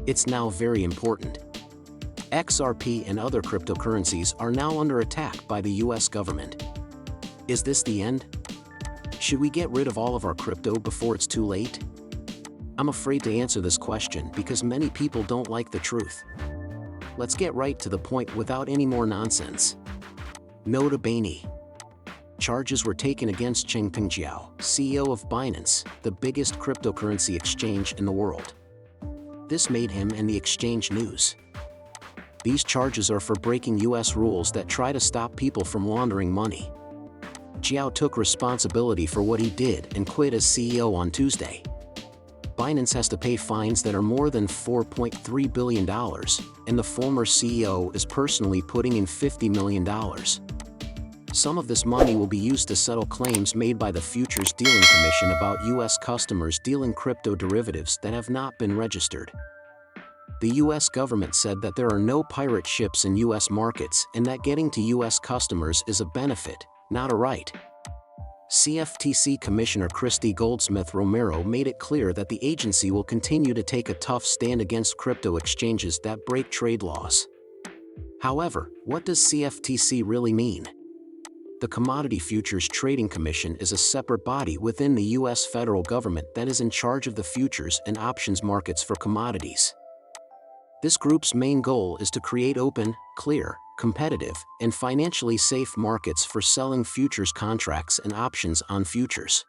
It's now very important. XRP and other cryptocurrencies are now under attack by the US government. Is this the end? Should we get rid of all of our crypto before it's too late? I'm afraid to answer this question because many people don't like the truth. Let's get right to the point without any more nonsense. Nota bene. Charges were taken against Changpeng Zhao, CEO of Binance, the biggest cryptocurrency exchange in the world. This made him and the exchange news. These charges are for breaking US rules that try to stop people from laundering money. Zhao took responsibility for what he did and quit as CEO on Tuesday. Binance has to pay fines that are more than $4.3 billion, and the former CEO is personally putting in $50 million. Some of this money will be used to settle claims made by the Futures Dealing Commission about US customers dealing crypto derivatives that have not been registered. The US government said that there are no pirate ships in US markets and that getting to US customers is a benefit, not a right. CFTC Commissioner Christy Goldsmith Romero made it clear that the agency will continue to take a tough stand against crypto exchanges that break trade laws. However, what does CFTC really mean? The Commodity Futures Trading Commission is a separate body within the US federal government that is in charge of the futures and options markets for commodities. This group's main goal is to create open, clear, competitive, and financially safe markets for selling futures contracts and options on futures.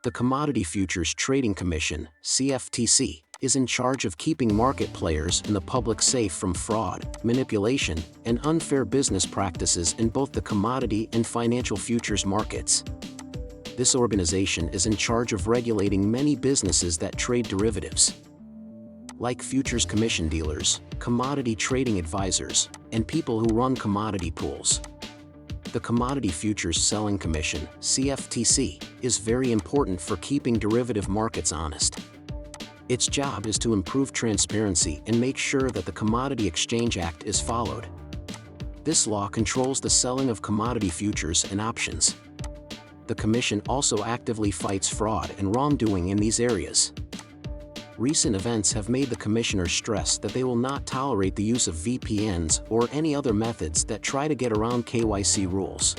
The Commodity Futures Trading Commission, CFTC, is in charge of keeping market players and the public safe from fraud, manipulation, and unfair business practices in both the commodity and financial futures markets. This organization is in charge of regulating many businesses that trade derivatives, like futures commission dealers, commodity trading advisors, and people who run commodity pools. The Commodity Futures Selling Commission, CFTC, is very important for keeping derivative markets honest. Its job is to improve transparency and make sure that the Commodity Exchange Act is followed. This law controls the selling of commodity futures and options. The Commission also actively fights fraud and wrongdoing in these areas. Recent events have made the Commissioner stress that they will not tolerate the use of VPNs or any other methods that try to get around KYC rules.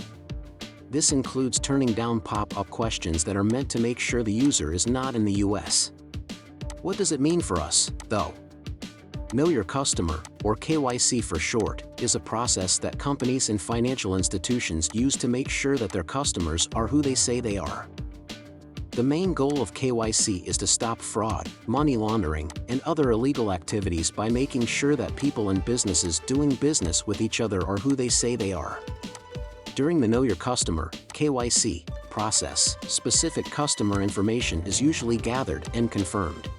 This includes turning down pop-up questions that are meant to make sure the user is not in the US. What does it mean for us, though? Know Your Customer, or KYC for short, is a process that companies and financial institutions use to make sure that their customers are who they say they are. The main goal of KYC is to stop fraud, money laundering, and other illegal activities by making sure that people and businesses doing business with each other are who they say they are. During the Know Your Customer (KYC) process, specific customer information is usually gathered and confirmed.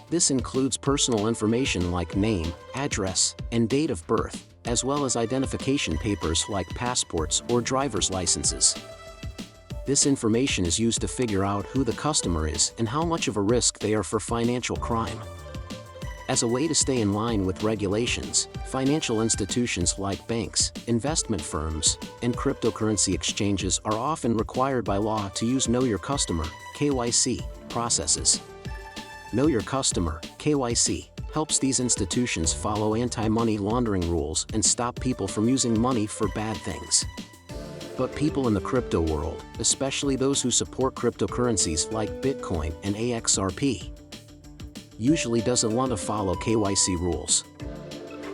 This includes personal information like name, address, and date of birth, as well as identification papers like passports or driver's licenses. This information is used to figure out who the customer is and how much of a risk they are for financial crime. As a way to stay in line with regulations, financial institutions like banks, investment firms, and cryptocurrency exchanges are often required by law to use Know Your Customer (KYC) processes. Know Your Customer (KYC) helps these institutions follow anti-money laundering rules and stop people from using money for bad things. But people in the crypto world, especially those who support cryptocurrencies like Bitcoin and XRP, usually doesn't want to follow KYC rules.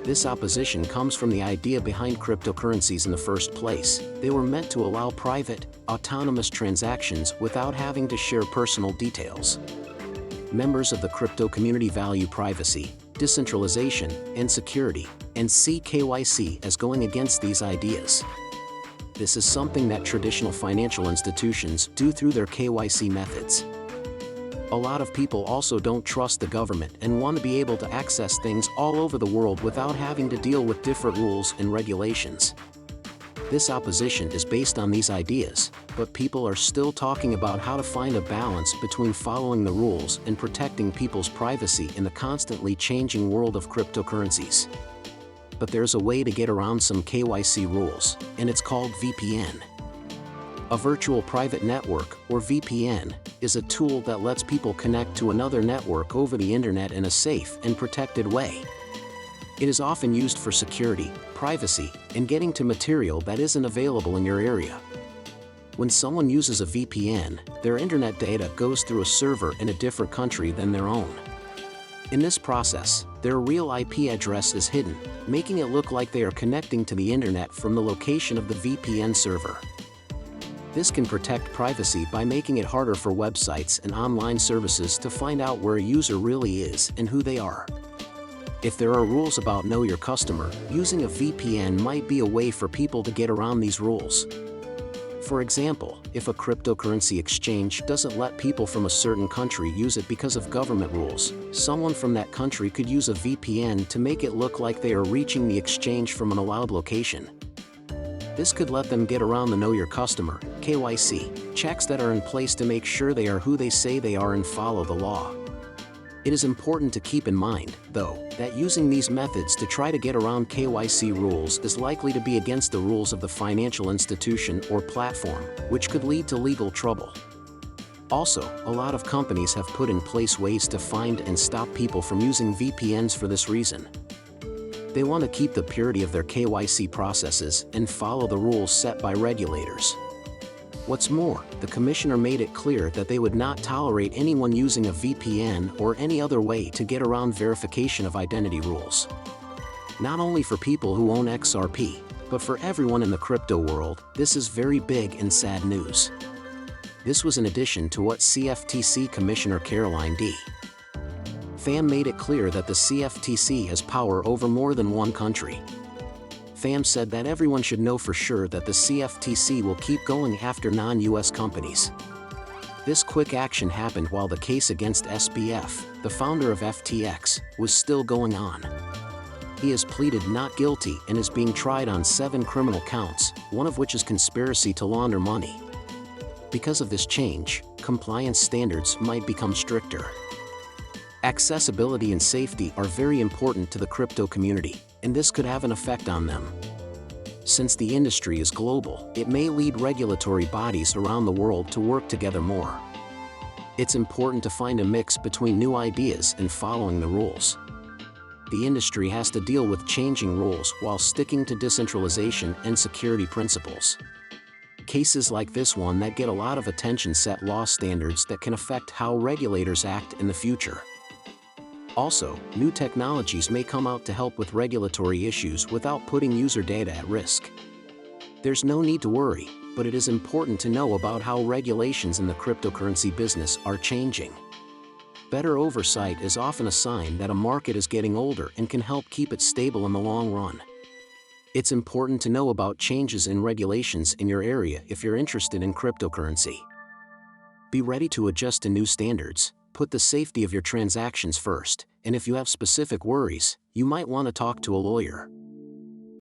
This opposition comes from the idea behind cryptocurrencies in the first place. They were meant to allow private, autonomous transactions without having to share personal details. Members of the crypto community value privacy, decentralization, and security, and see KYC as going against these ideas. This is something that traditional financial institutions do through their KYC methods. A lot of people also don't trust the government and want to be able to access things all over the world without having to deal with different rules and regulations. This opposition is based on these ideas, but people are still talking about how to find a balance between following the rules and protecting people's privacy in the constantly changing world of cryptocurrencies. But there's a way to get around some KYC rules, and it's called VPN. A virtual private network, or VPN, is a tool that lets people connect to another network over the internet in a safe and protected way. It is often used for security, privacy, and getting to material that isn't available in your area. When someone uses a VPN, their internet data goes through a server in a different country than their own. In this process, their real IP address is hidden, making it look like they are connecting to the internet from the location of the VPN server. This can protect privacy by making it harder for websites and online services to find out where a user really is and who they are. If there are rules about Know Your Customer, using a VPN might be a way for people to get around these rules. For example, if a cryptocurrency exchange doesn't let people from a certain country use it because of government rules, someone from that country could use a VPN to make it look like they are reaching the exchange from an allowed location. This could let them get around the Know Your Customer (KYC) checks that are in place to make sure they are who they say they are and follow the law. It is important to keep in mind, though, that using these methods to try to get around KYC rules is likely to be against the rules of the financial institution or platform, which could lead to legal trouble. Also, a lot of companies have put in place ways to find and stop people from using VPNs for this reason. They want to keep the purity of their KYC processes and follow the rules set by regulators. What's more, the commissioner made it clear that they would not tolerate anyone using a VPN or any other way to get around verification of identity rules. Not only for people who own XRP, but for everyone in the crypto world, this is very big and sad news. This was in addition to what CFTC Commissioner Caroline D. Pham made it clear that the CFTC has power over more than one country. Pham said that everyone should know for sure that the CFTC will keep going after non-US companies. This quick action happened while the case against SBF, the founder of FTX, was still going on. He has pleaded not guilty and is being tried on 7 criminal counts, one of which is conspiracy to launder money. Because of this change, compliance standards might become stricter. Accessibility and safety are very important to the crypto community, and this could have an effect on them. Since the industry is global, it may lead regulatory bodies around the world to work together more. It's important to find a mix between new ideas and following the rules. The industry has to deal with changing rules while sticking to decentralization and security principles. Cases like this one that get a lot of attention set law standards that can affect how regulators act in the future. Also, new technologies may come out to help with regulatory issues without putting user data at risk. There's no need to worry, but it is important to know about how regulations in the cryptocurrency business are changing. Better oversight is often a sign that a market is getting older and can help keep it stable in the long run. It's important to know about changes in regulations in your area if you're interested in cryptocurrency. Be ready to adjust to new standards. Put the safety of your transactions first, and if you have specific worries, you might want to talk to a lawyer.